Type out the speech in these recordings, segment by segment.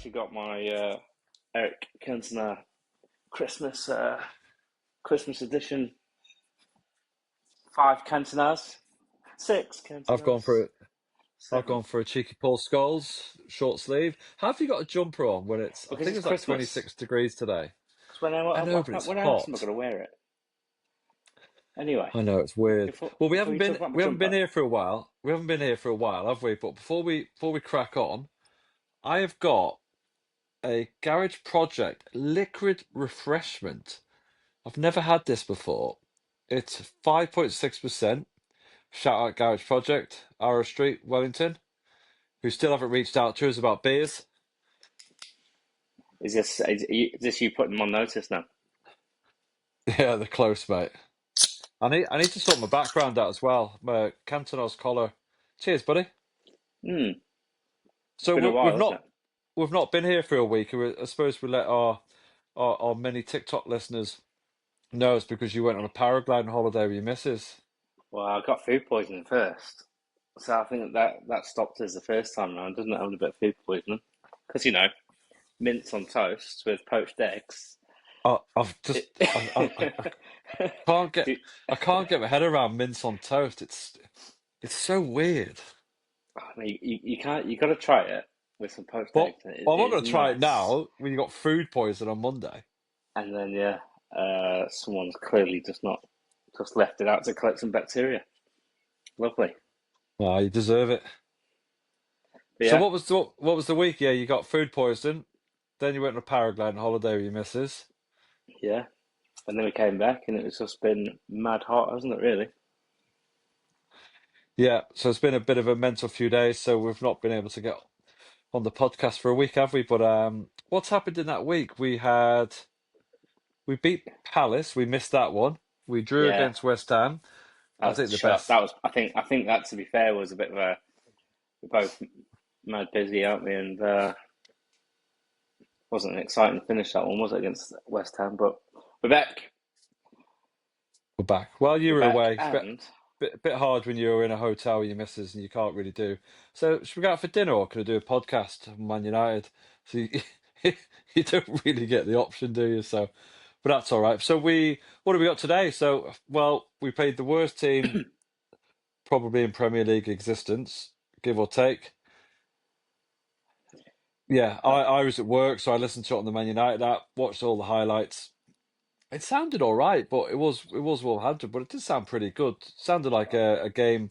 actually got my Eric Cantona Christmas Christmas edition. 5 Cantonas, 6 I've gone Cantonas, for I've 7. gone for a cheeky Paul Scholes short sleeve. How have you got a jumper on when it's? I Because think it's it's like Christmas. 26 degrees today. Because when I know, but it's when else am I hot. going to wear it? Anyway, I know it's weird. Well, before you talk about my we haven't been jumper, here for a while. We haven't been here for a while, have we? But before we crack on, I have got a Garage Project liquid refreshment. I've never had this before. It's 5.6%. Shout out Garage Project, Arrow Street, Wellington, who still haven't reached out to us about beers. is this you putting them on notice now? Yeah, they're close, mate. I need to sort my background out as well. My Cantona's collar. Cheers, buddy. Hmm, it's So been a while, hasn't it? we've not been here for a week. I suppose we let our many TikTok listeners know it's because you went on a paragliding holiday with your missus. Well, I got food poisoning first, so I think that stopped us the first time round, doesn't it? Having a bit of food poisoning, because mince on toast with poached eggs. I've just It, I can't get Do- I can't get my head around mince on toast. It's so weird. I mean, you can't. You got to try it with some poached Well, eggs. It I'm not is going to try it nice. now when you got food poison on Monday. And then someone's clearly just left it out to collect some bacteria. Lovely. Ah, you deserve it. But So yeah, what was the week? Yeah, you got food poison. Then you went on a paragliding holiday with your missus. yeah. And then we came back, and it's just been mad hot, hasn't it? Really? Yeah, so it's been a bit of a mental few days, so we've not been able to get on the podcast for a week, have we? But what's happened in that week? We beat Palace, we missed that one. We drew Yeah. against West Ham. That I was the think the shot. That best. was. I think that, to be fair, was a bit of a. We're both mad busy, aren't we? And wasn't an exciting finish that one, was it, against West Ham? But we're back. We're back. Well, you We're were back, away. It's and bit hard when you're in a hotel with your missus and you can't really do. So should we go out for dinner or could I do a podcast on Man United? So you don't really get the option, do you? So, but that's all right. So what have we got today? So, well, we played the worst team probably in Premier League existence, give or take. Yeah, uh, I was at work, so I listened to it on the Man United app, watched all the highlights. It sounded all right, but it was Wolverhampton, but it did sound pretty good. Sounded like a game.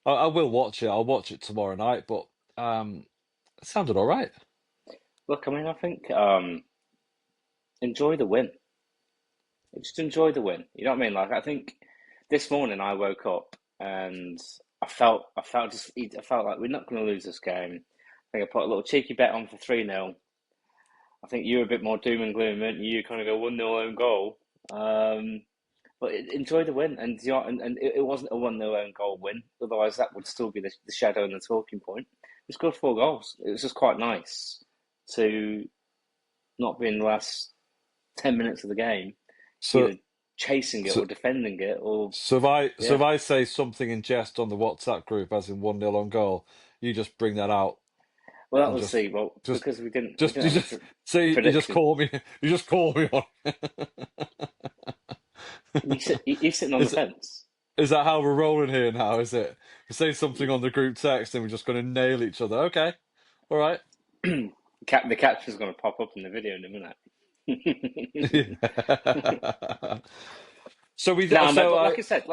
I will watch it. I'll watch it tomorrow night, but it sounded all right. look, I mean, I think enjoy the win. Just enjoy the win. You know what I mean? Like, I think this morning I woke up and I felt like we're not going to lose this game. I think I put a little cheeky bet on for 3-0. I think you were a bit more doom and gloom, weren't you? You kind of go 1-0 own goal. Um, but enjoy the win. And it wasn't a 1-0 own goal win. Otherwise, that would still be the shadow and the talking point. We scored 4 goals. It was just quite nice to not be in the last 10 minutes of the game So either chasing it so or defending it or so if yeah. I say something in jest on the WhatsApp group, as in 1-0 on goal, you just bring that out Well, that and was see. Well, just because we didn't you have a just see you just prediction. call me you just call me on. You're sitting on the Is fence. is that how we're rolling here now? Is it? We say something on the group text and we're just going to nail each other. Okay, all right. The caption's going to pop up in the video in a minute. So we No, but so I like I said,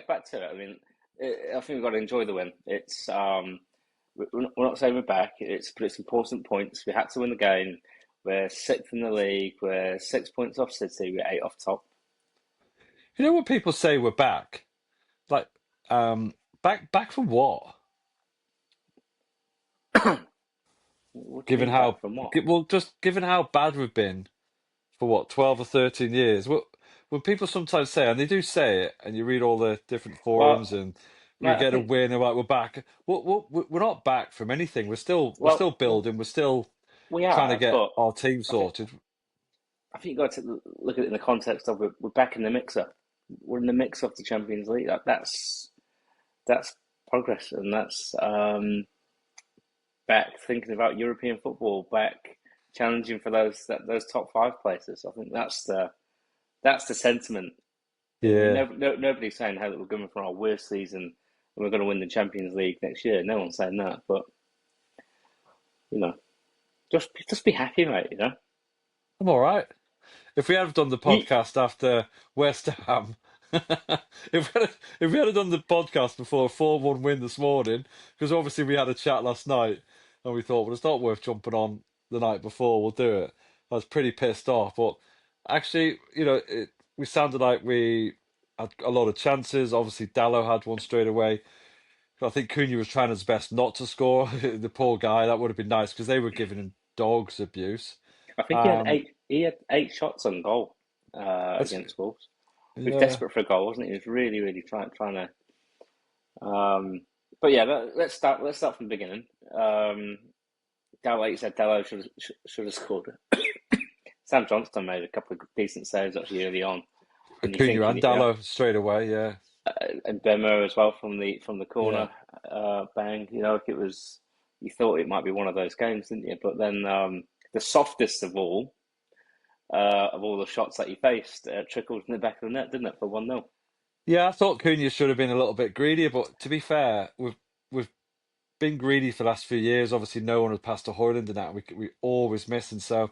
back to it. I mean, I think we've got to enjoy the win. It's we're not saying we're back. It's important points. We had to win the game. We're sixth in the league. We're 6 points off City. We're eight off top. you know what people say we're back. Like, back from what? What do you Given mean back how, from what? well, just given how bad we've been for what, 12 or 13 years. What when people sometimes say, and they do say it, and you read all the different Well, forums, and we mate, I get a think win, and like we're back. We're not back from anything. We're well, still building. We're still we trying to are, get but our team I think sorted. I think you got to look at it in the context of we're back in the mixer. We're in the mix of the Champions League. That's progress, and that's back thinking about European football. Back challenging for those top five places. I think that's the sentiment. I mean, Yeah, nobody's saying how that we're going for our worst season and we're going to win the Champions League next year. No one's saying that, but you know, just be happy, mate. I'm all right. If we had done the You, podcast after West Ham, if we had done the podcast before a 4-1 win this morning, because obviously we had a chat last night and we thought, well, it's not worth jumping on the night before, we'll do it. I was pretty pissed off, but actually, we sounded like we had a lot of chances. Obviously, Dallo had one straight away. I think Cunha was trying his best not to score. The poor guy, that would have been nice because they were giving him dog's abuse. I think he had Um, eight. He had 8 shots on goal it's, against Wolves. He was yeah. desperate for a goal, wasn't he? He was really, really trying to. But yeah, let's start. Let's start from the beginning. Dallo, like you said, Dallo should have scored. Sam Johnston made a couple of decent saves actually early on, and you Acuna think and Dallo straight away, yeah. and Bemo as well from the Yeah. corner, bang. Like it was. You thought it might be one of those games, didn't you? But then the softest of all the shots that he faced trickled in the back of the net, didn't it, for 1-0? Yeah, I thought Cunha should have been a little bit greedier, but to be fair, we've been greedy for the last few years. Obviously, no one had passed to Hoyland and that we always miss, and so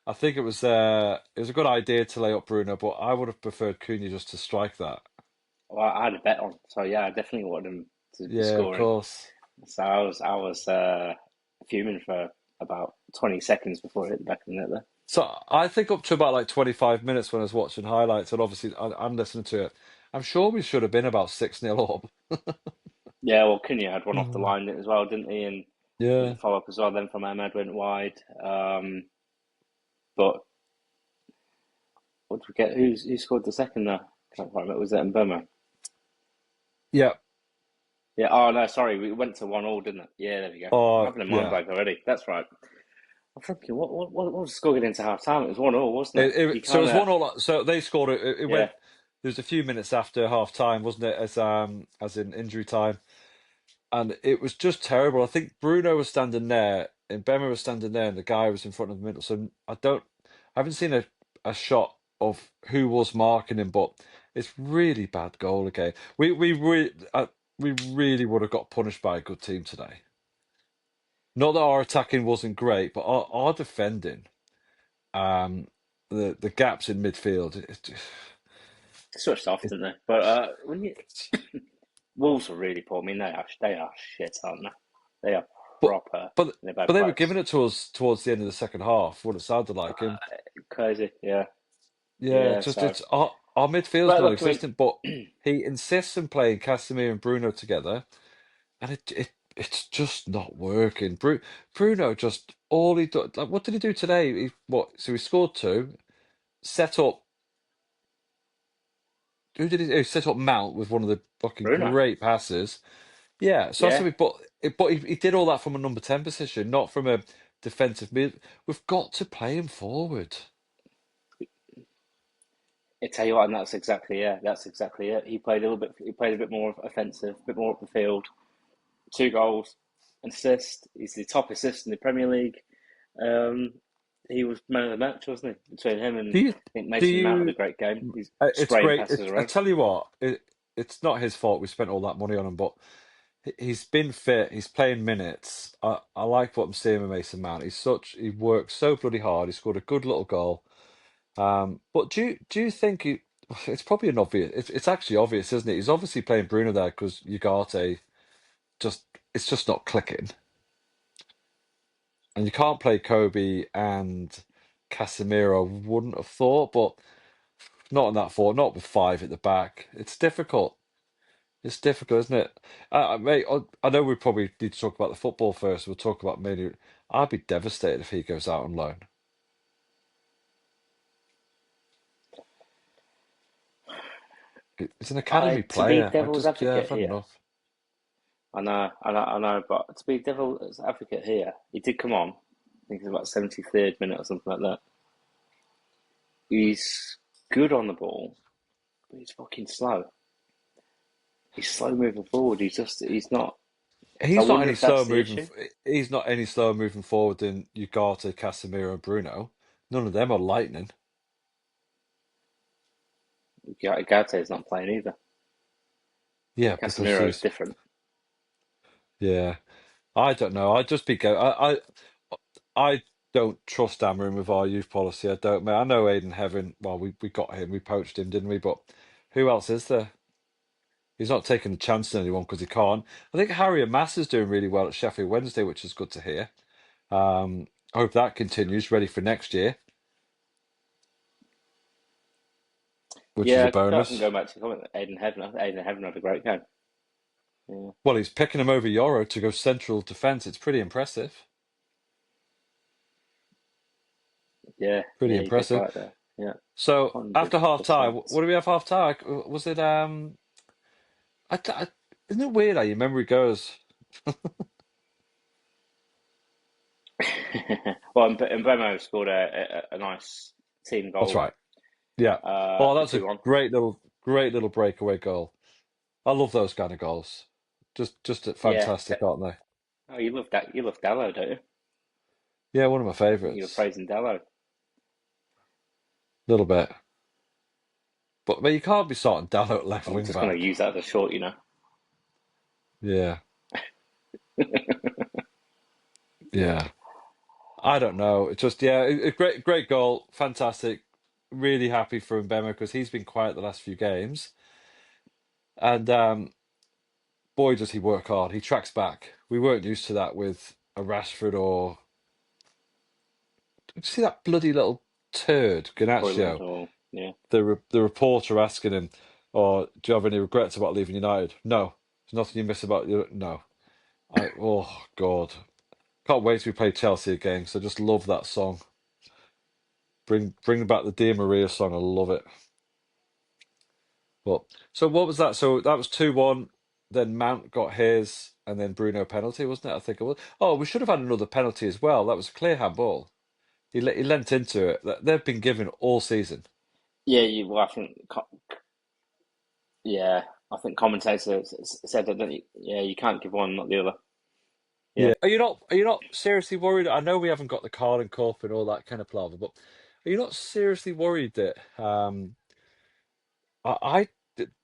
I think it was a good idea to lay up Bruno, but I would have preferred Cunha just to strike that. Well, I had a bet on, so yeah, I definitely wanted him to be Yeah, of scoring. course. So I was fuming for about 20 seconds before it hit the back of the net there. So I think up to about like 25 minutes when I was watching highlights, and obviously I'm listening to it. I'm sure we should have been about 6-0 up. Yeah, well, Cunha had one off the Mm. line as well, didn't he? And there was Yeah. a follow up as well. Then from Ahmed went wide. But what did we get? Who scored the second there? Can't quite remember. Was it Mbemo? Yeah. Yeah. Oh no, sorry. We went to 1-1, didn't it? Yeah, there we go. I'm Oh, having a mind yeah. blank already. That's right. I'm thinking, what was the score getting into half time? It was 1-1, wasn't it? You So it kind was of, 1-1. So they scored it. It yeah. went. There was a few minutes after half time, wasn't it? As in injury time, and it was just terrible. I think Bruno was standing there, and Bema was standing there, and the guy was in front of the middle. So I haven't seen a shot of who was marking him, but it's really bad goal again. We really would have got punished by a good team today. Not that our attacking wasn't great, but our defending. Um, the gaps in midfield. Switched off, It, didn't they? But when you Wolves are really poor. I mean, they are shit, aren't they? They are but proper but in a bad but they were place. giving it to us towards the end of the second half. What it sounded like, and Crazy, yeah, yeah, yeah. just So, it's our midfield's but look, I mean, non-existent. But he insists on playing Casemiro and Bruno together, and it's just not working. Bruno just all he do, like what did he do today? So he scored two, set up. Who did he set up Mount with one of the fucking Bruno, great passes? Yeah, so that's yeah. something, but he did all that from a number 10 position, not from a defensive mid. We've got to play him forward. I tell you what, and that's exactly it. He played a little bit. He played a bit more offensive, a bit more up the field. 2 goals, an assist. He's the top assist in the Premier League. Um, he was man of the match, wasn't he? Between him and Do you? I think Do Mason Mount had a you? great game. He's It's spraying great. passes I around. tell you what, it's not his fault we spent all that money on him, but he's been fit. He's playing minutes. I like what I'm seeing with Mason Mount. He works so bloody hard. He scored a good little goal. But do you think he? It's probably an obvious. It's actually obvious, isn't it? He's obviously playing Bruno there because Ugarte just it's just not clicking. And you can't play Kobe and Casemiro, I wouldn't have thought, but not in that four, not with five at the back. It's difficult. It's difficult, isn't it? Mate, I know we probably need to talk about the football first. We'll talk about maybe. I'd be devastated if he goes out on loan. He's an academy To be player. devil's Yeah, advocate I've had here, enough. I know, but to be devil's advocate here, he did come on. I think it's about 73rd minute or something like that. He's good on the ball, but he's fucking slow. He's slow moving forward. He's not. So I He's not wonder any if that's slower the moving. issue. He's not any slower moving forward than Ugarte, Casemiro, and Bruno. None of them are lightning. Gate's not playing either. Yeah, because Casemiro is he's. different. Yeah, I don't know. I'd just be go. I don't trust Amarim with our youth policy. I don't. I know Aiden Heaven. Well, we got him. We poached him, didn't we? But who else is there? He's not taking a chance on anyone because he can't. I think Harry and Mass is doing really well at Sheffield Wednesday, which is good to hear. I hope that continues, ready for next year, which is a Yeah, I can bonus. go back to comment. Aiden Heaven. I think Aiden Heaven had a great game. Yeah, Well, he's picking him over Yoro to go central defence. It's pretty impressive. yeah, Pretty yeah. He did impressive. right there. Yeah, So one did after half good time, what stats. do we have half time? Was it isn't it weird how your memory goes? Well, and Bremo scored a nice team That's goal right. Yeah. Oh, for that's a 2-1. great little breakaway goal. I love those kind of goals. Just Yeah. fantastic, aren't they? Oh, you love that. You love Dallo, don't you? Yeah, one of my I think you were favourites. praising Dallo. A little bit. But you can't be sorting down at left I'm wing just going to back. use that as a short. Yeah. Yeah. I don't know. It's just a great goal, fantastic. Really happy for Mbemo because he's been quiet the last few games, and boy does he work hard. He tracks back. We weren't used to that with a Rashford or did you see that bloody little turd Hoyland Garnacho. or yeah. The reporter asking him, "Oh, do you have any regrets about leaving United?" No, there's nothing you miss about you. No, oh God, can't wait till we play Chelsea again. So I just love that song. Bring back the Dia Maria song. I love it. But so what was that? So that was 2-1. Then Mount got his, and then Bruno penalty, wasn't it? I think it was. Oh, we should have had another penalty as well. That was a clear handball. He leant into it. They've been given all season. Yeah, well, I think yeah, I think commentators said that, don't you? Yeah, you can't give one, not the other. Yeah. Yeah. Are you not seriously worried? I know we haven't got the Carling Cup and all that kind of palaver, but are you not seriously worried that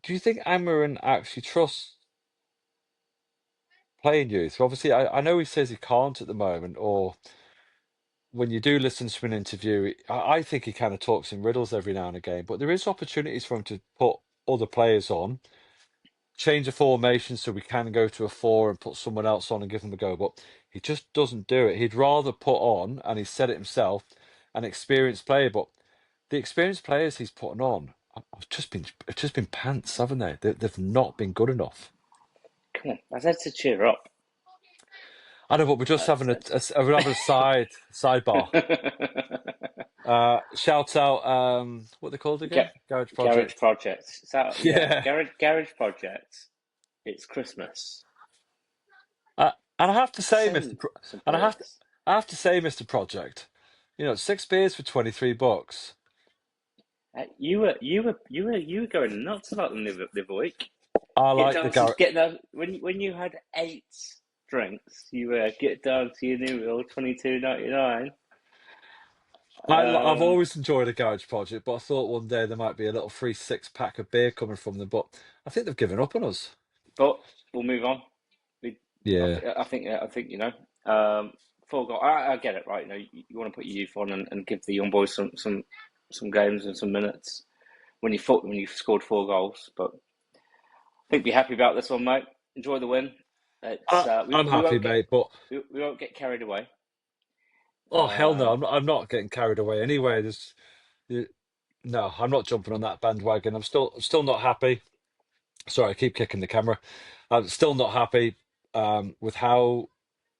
do you think Amarin actually trusts playing youth? Obviously, I know he says he can't at the moment, or when you do listen to an interview, I think he kind of talks in riddles every now and again, but there is opportunities for him to put other players on, change the formation so we can go to a four and put someone else on and give them a go. But he just doesn't do it. He'd rather put on, and he said it himself, an experienced player. But the experienced players he's putting on have just been pants, haven't they? They've not been good enough. Come on, I said to cheer up. I know, but we're just having we're having a sidebar. Shout out, what they called again? Ga- Garage Garage Project. Project. So yeah, Yeah. Garage Project. It's Christmas. And I have to say, Send some And players. I have to say, Mr. Project, 6 beers for $23. You were going nuts about them the other week. I Get like the down to garage. get down when you had 8 drinks. You were get down to your new meal 22.99. I've Um, always enjoyed a garage project, but I thought one day there might be a little free 6 pack of beer coming from them. But I think they've given up on us. but we'll move on. We, Yeah. I think full goal. I get it, right? You want to put your youth on and give the young boys some games and some minutes when you've scored 4 goals. But I think be happy about this one, mate. Enjoy the win. It's I'm we happy, won't get mate, but we won't get carried away. oh hell no, Um, I'm not getting carried away anyway. You- no, I'm not jumping on that bandwagon. I'm still not happy. Sorry, I keep kicking the camera. I'm still not happy with how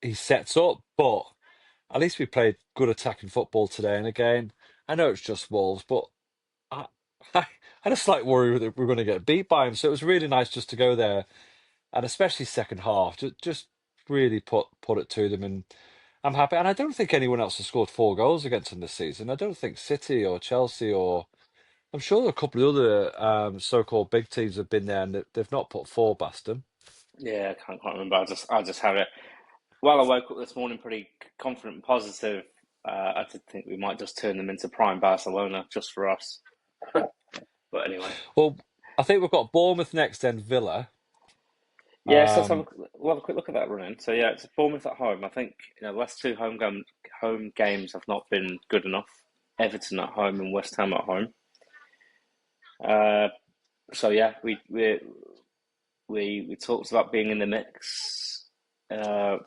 he sets up, but at least we played good attacking football today. And again, I know it's just Wolves, but I, I had a slight worry that we were going to get beat by him. So it was really nice just to go there, and especially second half, just really put it to them. And I'm happy. And I don't think anyone else has scored 4 goals against them this season. I don't think City or Chelsea or I'm sure a couple of other so-called big teams have been there and they've not put four past them. Yeah, I can't quite remember. I just had it. Well, I woke up this morning pretty confident and positive. I did think we might just turn them into prime Barcelona just for us. But anyway, Well, I think we've got Bournemouth next, then Villa. yeah. So let's Um, we'll have a quick look at that running. So yeah, it's Bournemouth at home. I think the last two home games have not been good enough. Everton at home and West Ham at home. Uh, so yeah, we talked about being in the mix,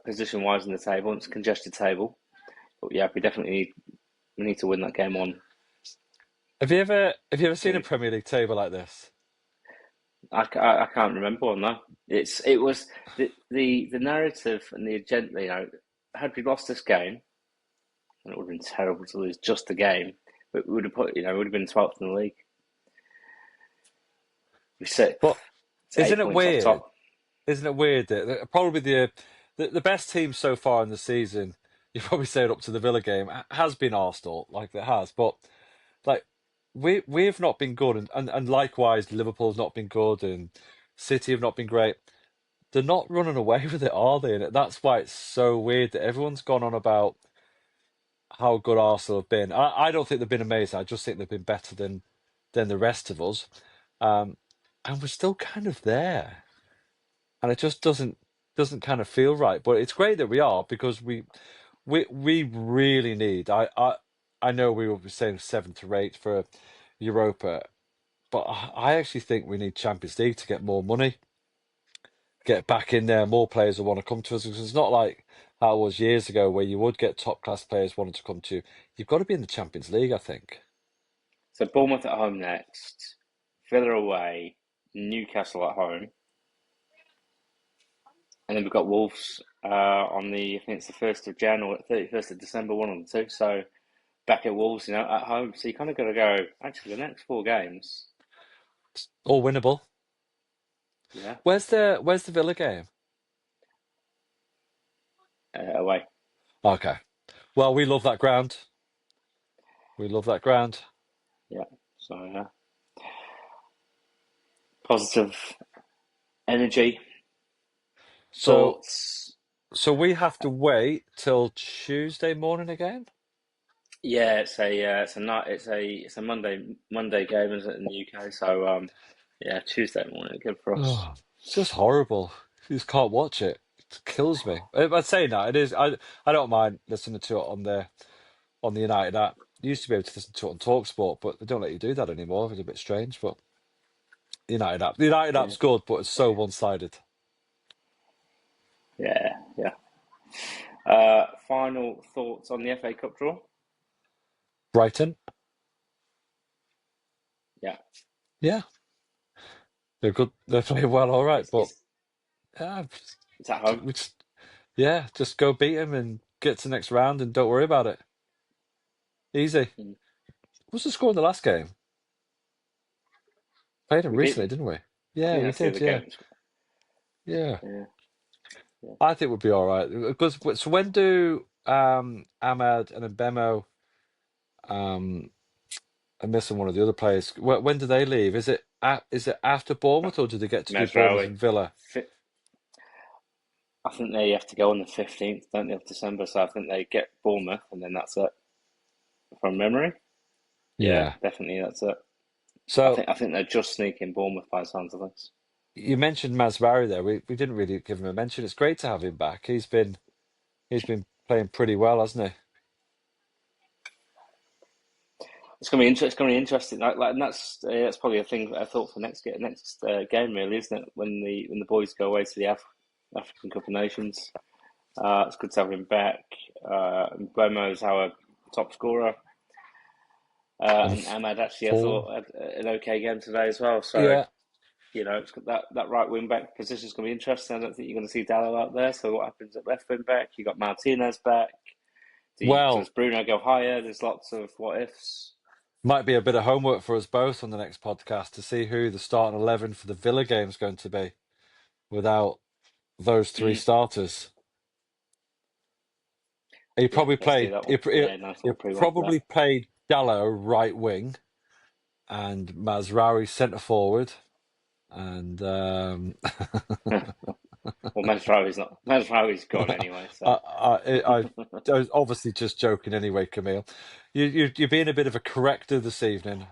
position wise in the table. It's a congested table, but yeah, we need to win that game on. have you ever seen a We, Premier League table like this? I can't remember one though. It was the narrative and the agenda. Had we lost this game, and it would have been terrible to lose just the game, but we would have put we would have been 12th in the league. We sit But it's isn't eight it points off weird? top. Isn't it weird that probably the best team so far in the season, you probably say it up to the Villa game, has been Arsenal, like it has. But like we've not been good, and likewise Liverpool's not been good, and City have not been great. They're not running away with it, are they? And that's why it's so weird that everyone's gone on about how good Arsenal have been. I don't think they've been amazing. I just think they've been better than the rest of us. Um, and we're still kind of there. And it just doesn't kind of feel right. But it's great that we are because we really need. I know we will be saying 7 to 8 for Europa, but I actually think we need Champions League to get more money, get back in there. More players will want to come to us because it's not like how it was years ago where you would get top class players wanting to come to you. You've got to be in the Champions League, I think. So Bournemouth at home next, Villa away, Newcastle at home, and then we've got Wolves on the I think it's the 1st of January or 31st of December, one of the two. So back at Wolves, at home. So you kind of got to go. Actually, the next four games, All winnable. yeah, Where's the Villa game? away. Okay. Well, we love that ground. We love that ground. Yeah. So positive energy, So thoughts. so we have to wait till Tuesday morning again? Yeah, it's a night. It's a Monday game, isn't it, in the UK? So yeah, Tuesday morning, good for us. Oh, it's just horrible. You just can't watch it. It kills me. I'd say that it is. I don't mind listening to it on the United app. You used to be able to listen to it on TalkSport, but they don't let you do that anymore. It's a bit strange, but the United Yeah, app's good, but it's so one-sided. yeah. Final thoughts on the FA Cup draw? Brighton, Yeah, yeah, they're good. They're playing well, all right, it's but it's yeah, it's at home. we just yeah, just go beat them and get to the next round and don't worry about it. Easy. Mm. What's the score in the last game? Played them We beat recently, them. didn't we? I Yeah, think we that's the did. other Yeah, game. yeah. Yeah, yeah. I think we'll be all right. Because so when do Ahmad and Mbemo I'm missing one of the other players. When do they leave? Is it after Bournemouth or do they get to do Bournemouth Mazraoui. and Villa? I think they have to go on the 15th, don't they, of December? So I think they get Bournemouth, and then that's it. From memory, yeah, Yeah. definitely that's it. So I think they're just sneaking Bournemouth by the sounds of this. you mentioned Masvari there. We didn't really give him a mention. It's great to have him back. He's been playing pretty well, hasn't he? It's going to be interesting. And that's probably a thought for next game, really, isn't it? When the boys go away to the African Cup of Nations, it's good to have him back. Bomo's our top scorer, And and Ahmad actually four. had an okay game today as well. So Yeah. it's got that right wing back position is going to be interesting. I don't think you're going to see Dallo out there. So what happens at left wing back? You got Martinez back. Does Well, Bruno go higher? There's lots of what ifs. might be a bit of homework for us both on the next podcast to see who the starting 11 for the Villa game is going to be without those three Mm, starters. He yeah, probably let's do played. that He, one. he, Yeah, nice he little pre-one for probably played Dallo right wing and Mazraoui centre forward, and that. Well, Mazraoui's not. Mazraoui's gone anyway, so I was obviously just joking anyway, Camille. You're being a bit of a corrector this evening.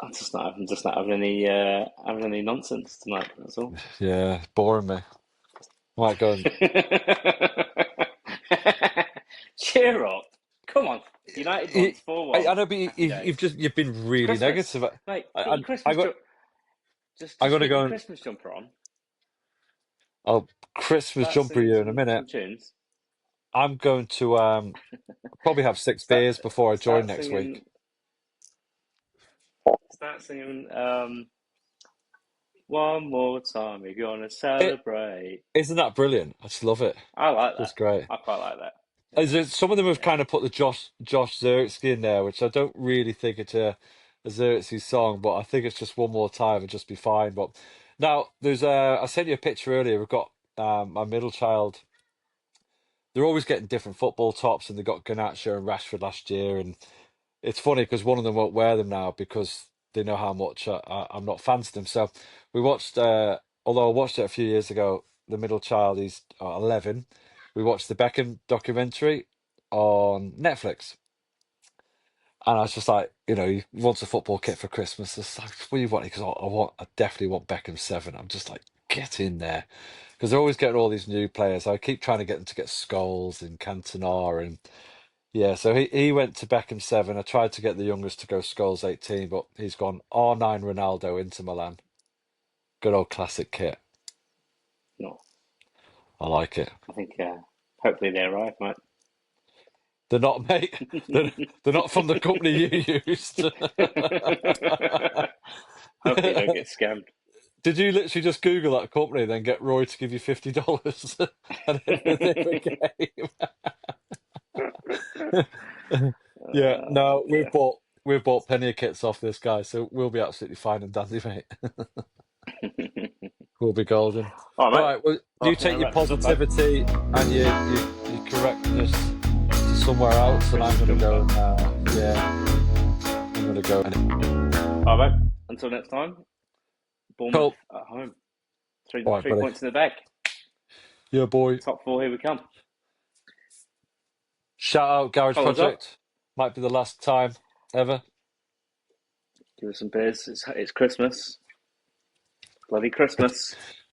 I'm just not having any nonsense tonight. That's all. Yeah, boring me. Might go and Cheer up! Come on, United won I, 4-1. I know, but Happy days. you've been It's really Christmas, negative. mate. Get I your I Christmas got jumper. I'm Just gonna get your go and Christmas jumper on. oh Christmas Start jumper singing you in a minute. some tunes. I'm going to probably have six Start beers before I join start next week. singing. Start singing. One more time, we're gonna It celebrate. isn't that brilliant? I just love it. I like that. Just great. I quite like that. Is it, some of them have Yeah, kind of put the Josh Zertsky in there, which I don't really think it's a Zertsky song, but I think it's just one more time and just be fine. But now there's I sent you a picture earlier. We've got my middle child. They're always getting different football tops, and they got Garnacho and Rashford last year, and it's funny because one of them won't wear them now because they know how much I'm not fans of them. So we watched, although I watched it a few years ago, the middle child, he's 11. We watched the Beckham documentary on Netflix. And I was just like, he wants a football kit for Christmas. It's like, what do you want? Because I definitely want Beckham 7. I'm just like, get in there. Because they're always getting all these new players. I keep trying to get them to get Scholes and Cantona and yeah, so he went to Beckham 7. I tried to get the youngest to go Scholes 18, but he's gone R9 Ronaldo into Milan. Good old classic kit. no, I like it. I think hopefully they arrive, mate. They're not, mate. They're not from the company you used. Hopefully you don't get scammed. Did you literally just Google that company and then get Roy to give you $50 and everything for a game? Yeah, no, Dear. we've bought plenty of kits off this guy, so we'll be absolutely fine and dandy, mate. We'll be golden. All right, mate. Right, well, Well, I you think take that your wraps us up, mate. positivity and your correctness to somewhere else, and I'm Christmas gonna go. jumper. Yeah, I'm gonna go. All right, mate. Until next time, Bournemouth Cool. at home. All right, Three buddy. points in the bag. Yeah, boy. Top four, here we come. Shout out Garage Follow us up. Project. Might be the last time ever. Give us some beers. It's Christmas. Bloody Christmas.